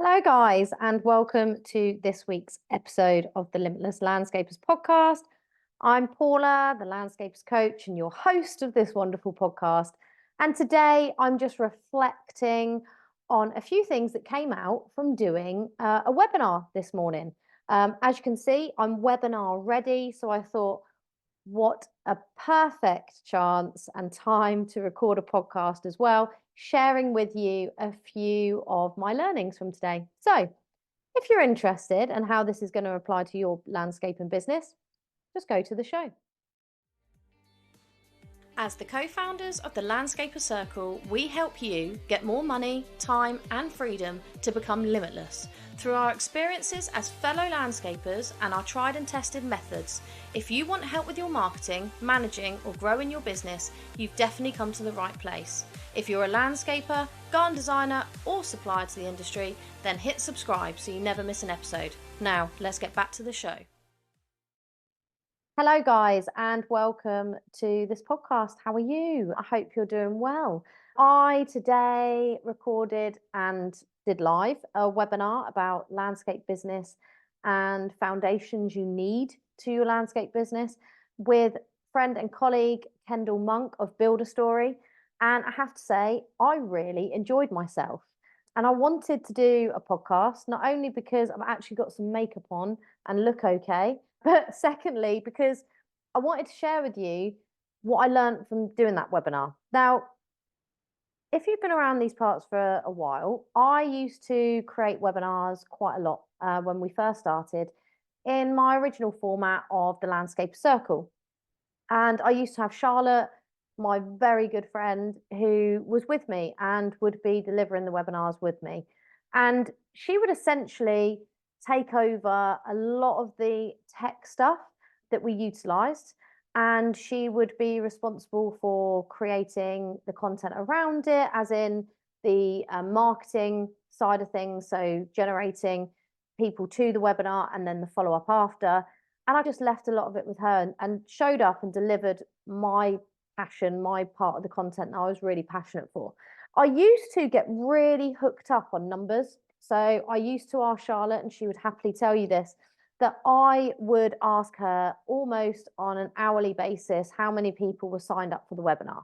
Hello, guys, and welcome to this week's episode of the Limitless Landscapers podcast. I'm Paula, the Landscapers coach, and your host of this wonderful podcast. And today I'm just reflecting on a few things that came out from doing a webinar this morning. As you can see, I'm webinar ready. So I thought, what a perfect chance and time to record a podcast as well, sharing with you a few of my learnings from today. So, if you're interested in how this is going to apply to your landscaping business, just go to the show. As the co-founders of the Landscaper Circle, we help you get more money, time, and freedom to become limitless through our experiences as fellow landscapers and our tried and tested methods. If you want help with your marketing, managing, or growing your business, you've definitely come to the right place. If you're a landscaper, garden designer, or supplier to the industry, then hit subscribe so you never miss an episode. Now, let's get back to the show. Hello, guys, and welcome to this podcast. How are you? I hope you're doing well. I today recorded and did live a webinar about landscape business and foundations you need to your landscape business with friend and colleague Kendall Monk of Build a Story. And I have to say, I really enjoyed myself. And I wanted to do a podcast, not only because I've actually got some makeup on and look okay, but secondly, because I wanted to share with you what I learned from doing that webinar. Now, if you've been around these parts for a while, I used to create webinars quite a lot when we first started in my original format of the Landscape Circle. And I used to have Charlotte, my very good friend, who was with me and would be delivering the webinars with me. And she would essentially take over a lot of the tech stuff that we utilized. And she would be responsible for creating the content around it, as in the marketing side of things. So generating people to the webinar and then the follow up after. And I just left a lot of it with her and showed up and delivered my passion, my part of the content that I was really passionate for. I used to get really hooked up on numbers. So I used to ask Charlotte, and she would happily tell you this, that I would ask her almost on an hourly basis how many people were signed up for the webinar.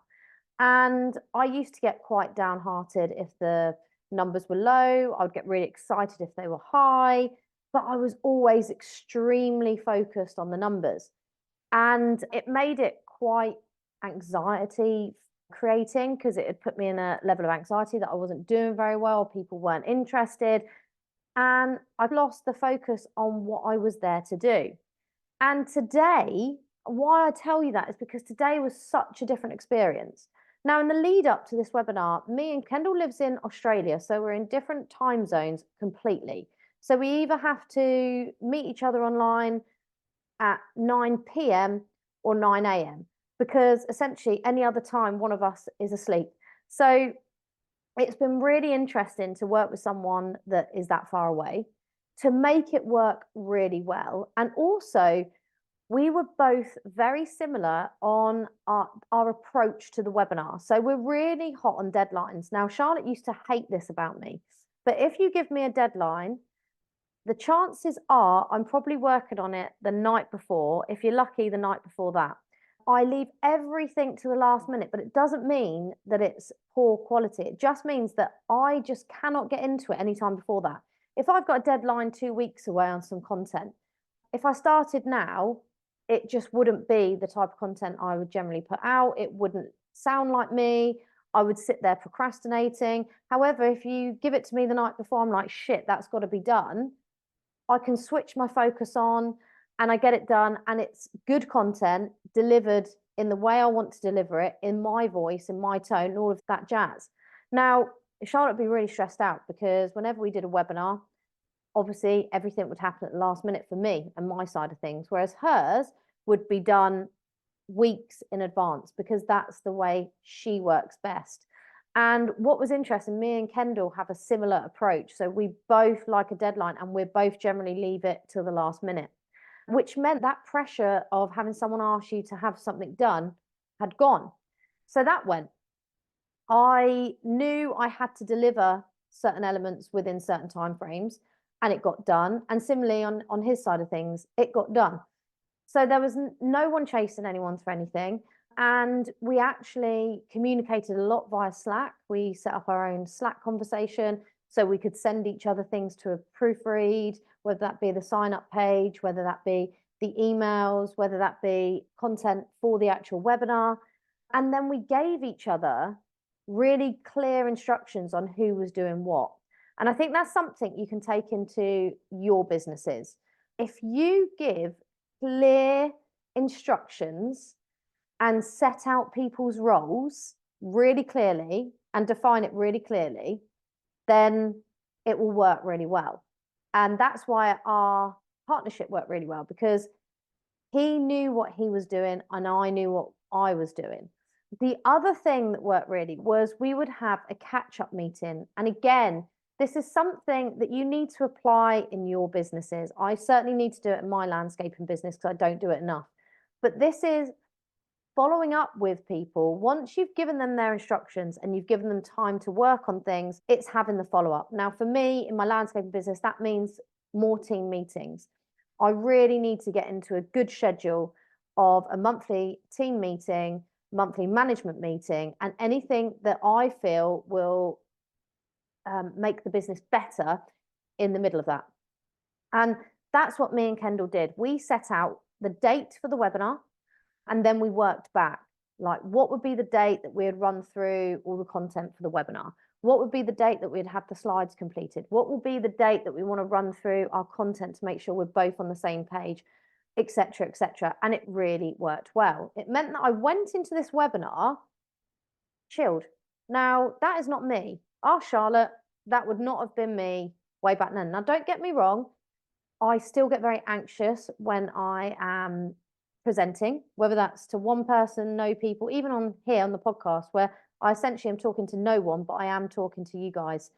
And I used to get quite downhearted if the numbers were low. I would get really excited if they were high, but I was always extremely focused on the numbers. And it made it quite anxiety creating, because it had put me in a level of anxiety that I wasn't doing very well, people weren't interested, and I'd lost the focus on what I was there to do. And today, why I tell you that is because today was such a different experience. Now, in the lead up to this webinar, me and Kendall lives in Australia, so we're in different time zones completely. So we either have to meet each other online at 9 p.m. or 9 a.m. because essentially any other time one of us is asleep. So it's been really interesting to work with someone that is that far away to make it work really well. And also, we were both very similar on our approach to the webinar. So we're really hot on deadlines. Now, Charlotte used to hate this about me, but if you give me a deadline, the chances are I'm probably working on it the night before. If you're lucky, the night before that. I leave everything to the last minute, but it doesn't mean that it's poor quality. It just means that I just cannot get into it anytime before that. If I've got a deadline 2 weeks away on some content, if I started now, it just wouldn't be the type of content I would generally put out. It wouldn't sound like me. I would sit there procrastinating. However, if you give it to me the night before, I'm like, shit, that's got to be done. I can switch my focus on and I get it done, and it's good content delivered in the way I want to deliver it, in my voice, in my tone, and all of that jazz. Now, Charlotte would be really stressed out because whenever we did a webinar, obviously everything would happen at the last minute for me and my side of things, whereas hers would be done weeks in advance because that's the way she works best. And what was interesting, me and Kendall have a similar approach. So we both like a deadline and we both generally leave it till the last minute, which meant that pressure of having someone ask you to have something done had gone. So that went. I knew I had to deliver certain elements within certain timeframes, and it got done. And similarly on his side of things, it got done. So there was no one chasing anyone for anything. And we actually communicated a lot via Slack. We set up our own Slack conversation so we could send each other things to proofread, whether that be the sign up page, whether that be the emails, whether that be content for the actual webinar. And then we gave each other really clear instructions on who was doing what. And I think that's something you can take into your businesses. If you give clear instructions and set out people's roles really clearly and define it really clearly, then it will work really well. And that's why our partnership worked really well, because he knew what he was doing and I knew what I was doing. The other thing that worked really was we would have a catch-up meeting. And again, this is something that you need to apply in your businesses. I certainly need to do it in my landscaping business because I don't do it enough. But this is following up with people. Once you've given them their instructions and you've given them time to work on things, it's having the follow-up. Now, for me, in my landscaping business, that means more team meetings. I really need to get into a good schedule of a monthly team meeting, monthly management meeting, and anything that I feel will make the business better in the middle of that. And that's what me and Kendall did. We set out the date for the webinar, and then we worked back, like what would be the date that we'd run through all the content for the webinar? What would be the date that we'd have the slides completed? What will be the date that we want to run through our content to make sure we're both on the same page, etc., etc. And it really worked well. It meant that I went into this webinar chilled. Now, that is not me. Charlotte, that would not have been me way back then. Now, don't get me wrong. I still get very anxious when I am presenting, whether that's to one person, no people, even on here on the podcast, where I essentially am talking to no one, but I am talking to you guys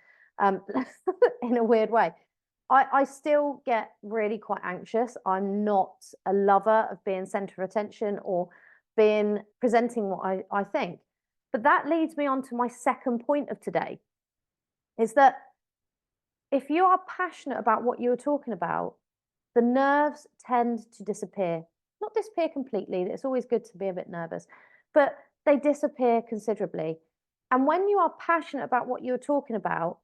in a weird way. I still get really quite anxious. I'm not a lover of being center of attention or being presenting what I think. But that leads me on to my second point of today, is that if you are passionate about what you're talking about, the nerves tend to disappear. Not disappear completely. It's always good to be a bit nervous, but they disappear considerably. And when you are passionate about what you're talking about,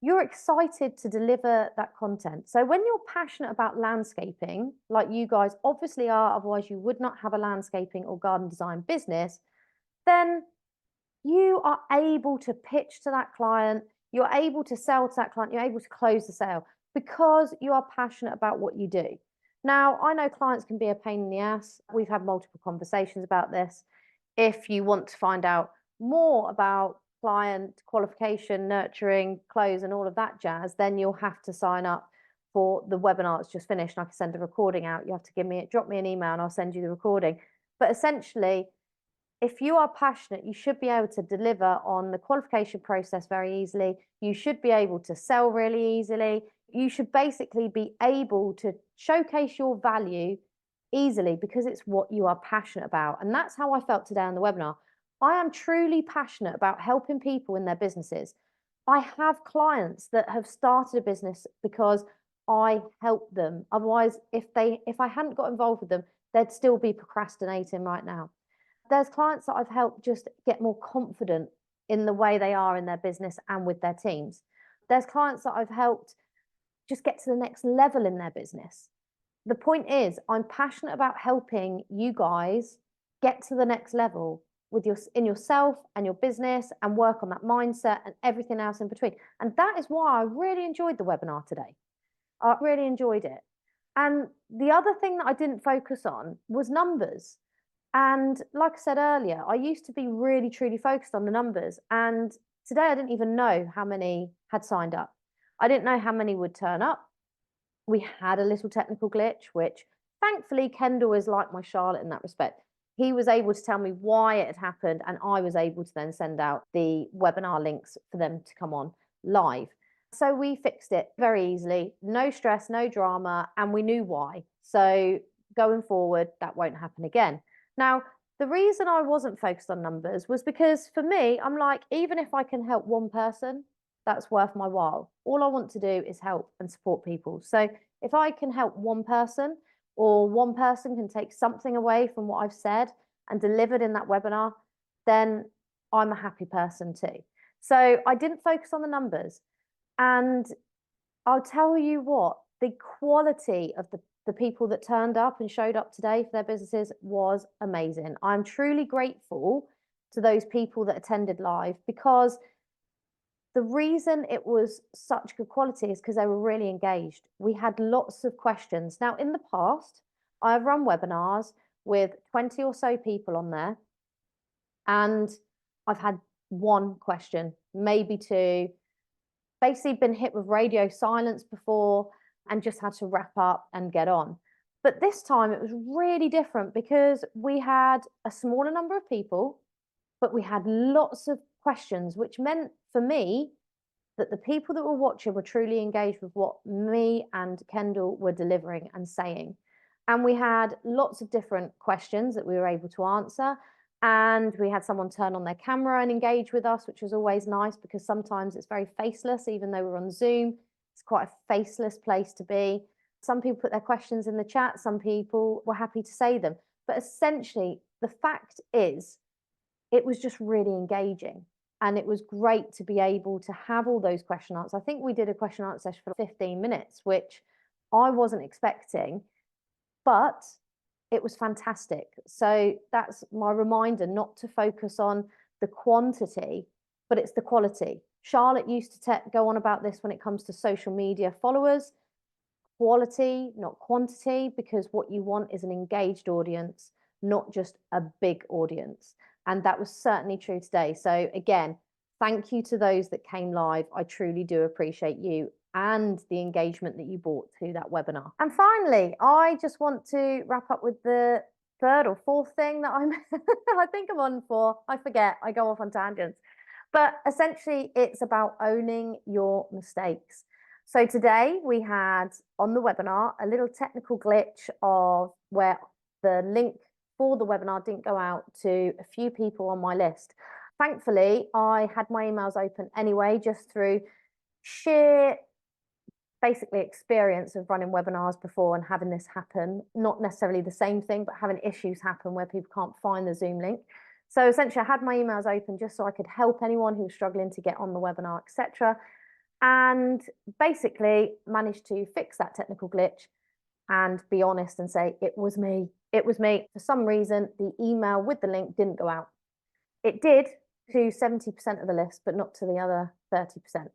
you're excited to deliver that content. So when you're passionate about landscaping, like you guys obviously are, otherwise you would not have a landscaping or garden design business, then you are able to pitch to that client, you're able to sell to that client, you're able to close the sale because you are passionate about what you do. Now, I know clients can be a pain in the ass. We've had multiple conversations about this. If you want to find out more about client qualification, nurturing, close, and all of that jazz, then you'll have to sign up for the webinar that's just finished. And I can send a recording out. You have to drop me an email and I'll send you the recording. But essentially, if you are passionate, you should be able to deliver on the qualification process very easily. You should be able to sell really easily. You should basically be able to showcase your value easily because it's what you are passionate about. And that's how I felt today on the webinar. I am truly passionate about helping people in their businesses. I have clients that have started a business because I helped them. Otherwise, if I hadn't got involved with them, they'd still be procrastinating right now. There's clients that I've helped just get more confident in the way they are in their business and with their teams. There's clients that I've helped just get to the next level in their business. The point is, I'm passionate about helping you guys get to the next level with yourself and your business and work on that mindset and everything else in between. And that is why I really enjoyed the webinar today. I really enjoyed it. And the other thing that I didn't focus on was numbers. And like I said earlier, I used to be really, truly focused on the numbers. And today I didn't even know how many had signed up. I didn't know how many would turn up. We had a little technical glitch, which thankfully Kendall is like my Charlotte in that respect. He was able to tell me why it had happened, and I was able to then send out the webinar links for them to come on live. So we fixed it very easily, no stress, no drama, and we knew why. So going forward, that won't happen again. Now, the reason I wasn't focused on numbers was because for me, I'm like, even if I can help one person, that's worth my while. All I want to do is help and support people. So if I can help one person, or one person can take something away from what I've said and delivered in that webinar, then I'm a happy person too. So I didn't focus on the numbers. And I'll tell you what, the quality of the people that turned up and showed up today for their businesses was amazing. I'm truly grateful to those people that attended live, because the reason it was such good quality is because they were really engaged. We had lots of questions. Now, in the past, I've run webinars with 20 or so people on there, and I've had one question, maybe two, basically been hit with radio silence before and just had to wrap up and get on. But this time it was really different, because we had a smaller number of people, but we had lots of questions, which meant for me that the people that were watching were truly engaged with what me and Kendall were delivering and saying. And we had lots of different questions that we were able to answer. And we had someone turn on their camera and engage with us, which was always nice, because sometimes it's very faceless, even though we're on Zoom. It's quite a faceless place to be. Some people put their questions in the chat. Some people were happy to say them. But essentially, the fact is, it was just really engaging. And it was great to be able to have all those question answers. I think we did a question answer session for 15 minutes, which I wasn't expecting, but it was fantastic. So that's my reminder, not to focus on the quantity, but it's the quality. Charlotte used to go on about this when it comes to social media followers. Quality, not quantity, because what you want is an engaged audience, not just a big audience. And that was certainly true today. So again, thank you to those that came live. I truly do appreciate you and the engagement that you brought to that webinar. And finally, I just want to wrap up with the third or fourth thing that I think I'm on for. I forget, I go off on tangents. But essentially, it's about owning your mistakes. So today we had on the webinar a little technical glitch of where the link for the webinar didn't go out to a few people on my list. Thankfully, I had my emails open anyway, just through sheer basically experience of running webinars before and having this happen. Not necessarily the same thing, but having issues happen where people can't find the Zoom link. So essentially, I had my emails open just so I could help anyone who was struggling to get on the webinar, etc. And basically managed to fix that technical glitch and be honest and say, it was me. It was me. For some reason, the email with the link didn't go out. It did to 70% of the list, but not to the other 30%.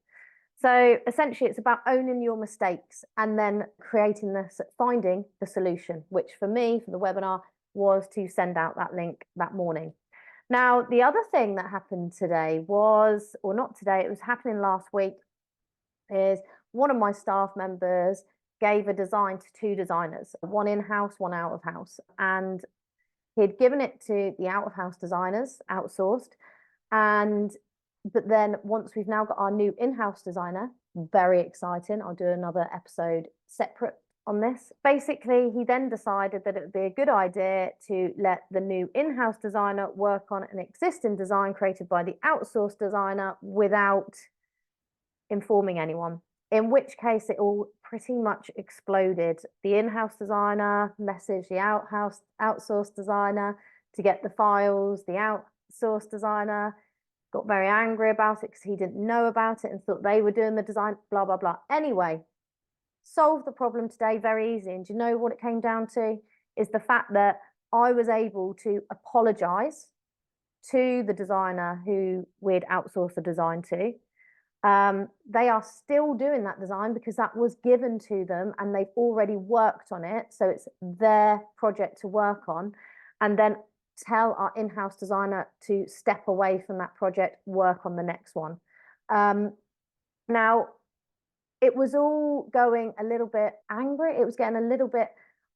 So essentially, it's about owning your mistakes and then finding the solution, which for me, for the webinar, was to send out that link that morning. Now, the other thing that happened today was, or not today, it was happening last week, is one of my staff members gave a design to two designers, one in-house, one out-of-house. And he'd given it to the out-of-house designers, outsourced. But then once we've now got our new in-house designer, very exciting. I'll do another episode separate on this. Basically, he then decided that it would be a good idea to let the new in-house designer work on an existing design created by the outsourced designer without informing anyone, in which case it all pretty much exploded. The in-house designer messaged the outsourced designer to get the files. The outsourced designer got very angry about it because he didn't know about it and thought they were doing the design, blah, blah, blah. Anyway, solved the problem today very easy. And do you know what it came down to? Is the fact that I was able to apologize to the designer who we'd outsourced the design to. They are still doing that design because that was given to them and they've already worked on it. So it's their project to work on, and then tell our in-house designer to step away from that project, work on the next one. Now, it was all going a little bit angry. It was getting a little bit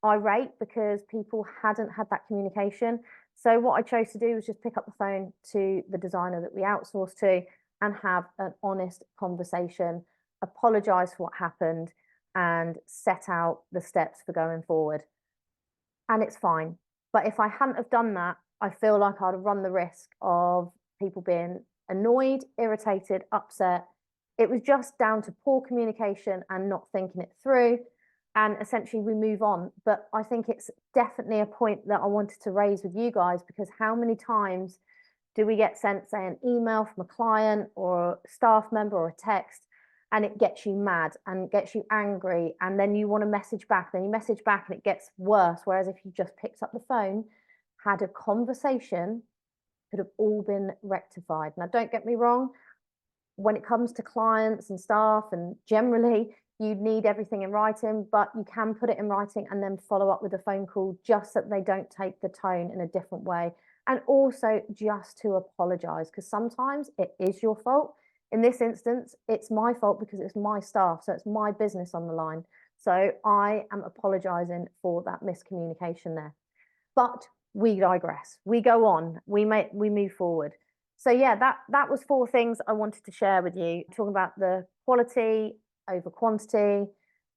irate because people hadn't had that communication. So what I chose to do was just pick up the phone to the designer that we outsourced to and have an honest conversation, apologize for what happened, and set out the steps for going forward. And it's fine. But if I hadn't have done that, I feel like I'd have run the risk of people being annoyed, irritated, upset, It was just down to poor communication and not thinking it through. And essentially we move on. But I think it's definitely a point that I wanted to raise with you guys, because how many times do we get sent, say, an email from a client or a staff member or a text, and it gets you mad and gets you angry, and then you want to message back, then you message back and it gets worse. Whereas if you just picked up the phone, had a conversation, could have all been rectified. Now, don't get me wrong, when it comes to clients and staff, and generally you need everything in writing, but you can put it in writing and then follow up with a phone call, just so that they don't take the tone in a different way. And also just to apologize, because sometimes it is your fault. In this instance, it's my fault because it's my staff, so it's my business on the line. So I am apologizing for that miscommunication there. But we digress. We go on. We move forward. So yeah, that was 4 things I wanted to share with you, talking about the quality over quantity,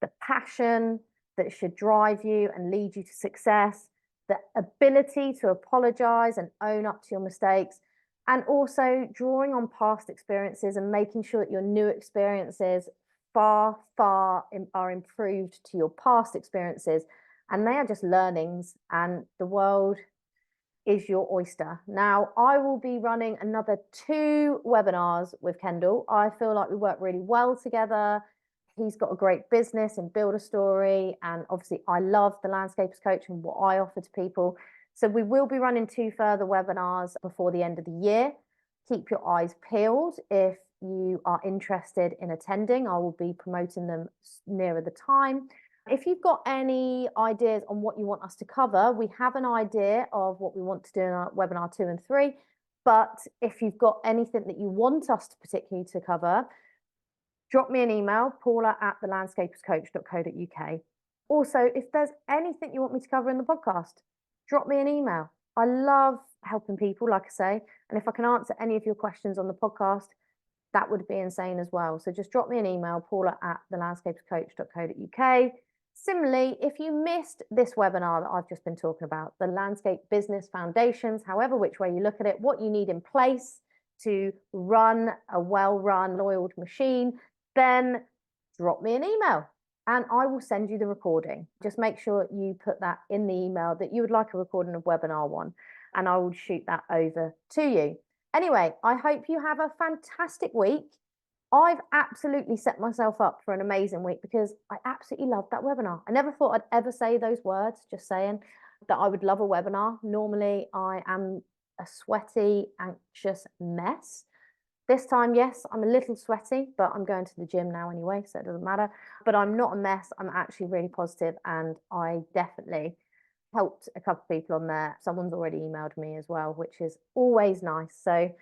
the passion that should drive you and lead you to success, the ability to apologize and own up to your mistakes, and also drawing on past experiences and making sure that your new experiences far are improved to your past experiences, and they are just learnings, and the world is your oyster. Now, I will be running another 2 webinars with Kendall. I feel like we work really well together. He's got a great business and Build a Story, and obviously I love the Landscapers Coach and what I offer to people. So we will be running 2 further webinars before the end of the year. Keep your eyes peeled if you are interested in attending. I will be promoting them nearer the time. If you've got any ideas on what you want us to cover, we have an idea of what we want to do in our webinar 2 and 3. But if you've got anything that you want us to particularly to cover, drop me an email, paula@thelandscaperscoach.co.uk. Also, if there's anything you want me to cover in the podcast, drop me an email. I love helping people, like I say. And if I can answer any of your questions on the podcast, that would be insane as well. So just drop me an email, paula@thelandscaperscoach.co.uk. Similarly, if you missed this webinar that I've just been talking about, the Landscape Business Foundations, however which way you look at it, what you need in place to run a well-run, oiled machine, then drop me an email and I will send you the recording. Just make sure you put that in the email that you would like a recording of webinar 1, and I will shoot that over to you. Anyway, I hope you have a fantastic week. I've absolutely set myself up for an amazing week because I absolutely loved that webinar. I never thought I'd ever say those words, just saying that I would love a webinar. Normally, I am a sweaty, anxious mess. This time, yes, I'm a little sweaty, but I'm going to the gym now anyway, so it doesn't matter. But I'm not a mess. I'm actually really positive, and I definitely helped a couple of people on there. Someone's already emailed me as well, which is always nice. So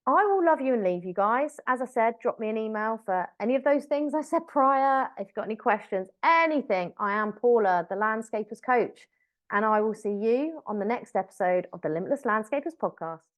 I will love you and leave you guys. As I said, drop me an email for any of those things I said prior. If you've got any questions, anything, I am Paula, the Landscapers Coach, and I will see you on the next episode of the Limitless Landscapers podcast.